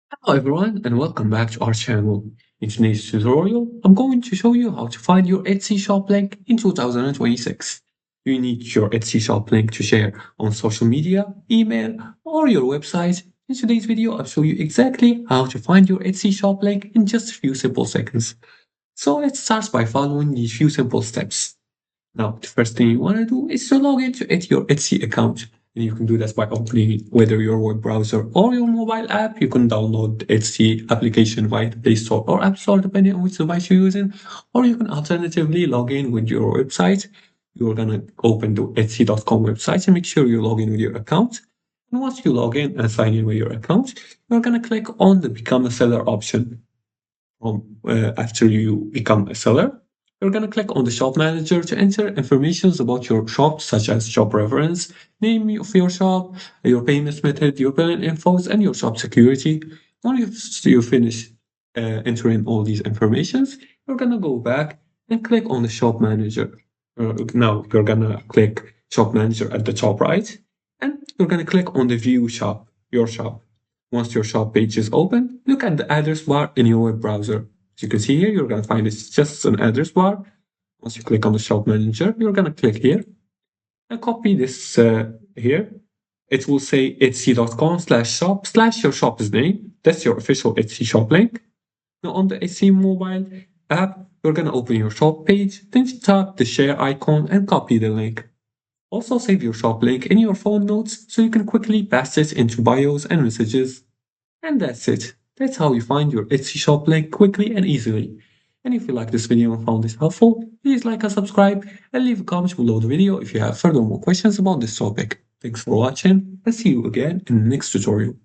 Hello everyone and welcome back to our channel. In today's tutorial, I'm going to show you how to find your Etsy shop link in 2026. You need your Etsy shop link to share on social media, email, or your website. In today's video, I'll show you exactly how to find your Etsy shop link in just a few simple seconds. So let's start by following these few simple steps. Now, the first thing you want to do is to log into your Etsy account. And you can do this by opening whether your web browser or your mobile app. You can download the Etsy application via the Play Store or App Store, depending on which device you're using. Or you can alternatively log in with your website. You're going to open the Etsy.com website and make sure you log in with your account. And once you log in and sign in with your account, you're going to click on the Become a Seller option. After you become a seller, you're going to click on the shop manager to enter information about your shop, such as shop reference, name of your shop, your payment method, your billing infos, and your shop security. Once you finish entering all these informations, you're going to go back and click on the shop manager. Now you're going to click shop manager at the top right, and you're going to click on the view shop, your shop. Once your shop page is open, look at the address bar in your web browser. As you can see here, you're going to find it's just an address bar. Once you click on the shop manager, you're going to click here and copy this here. It will say etsy.com/shop/ your shop's name. That's your official Etsy shop link. Now on the Etsy mobile app, you're going to open your shop page, then tap the share icon and copy the link. Also save your shop link in your phone notes so you can quickly paste it into bios and messages. And that's it. That's how you find your Etsy shop link quickly and easily. And if you like this video and found this helpful, please like and subscribe and leave a comment below the video if you have further more questions about this topic. Thanks for watching and see you again in the next tutorial.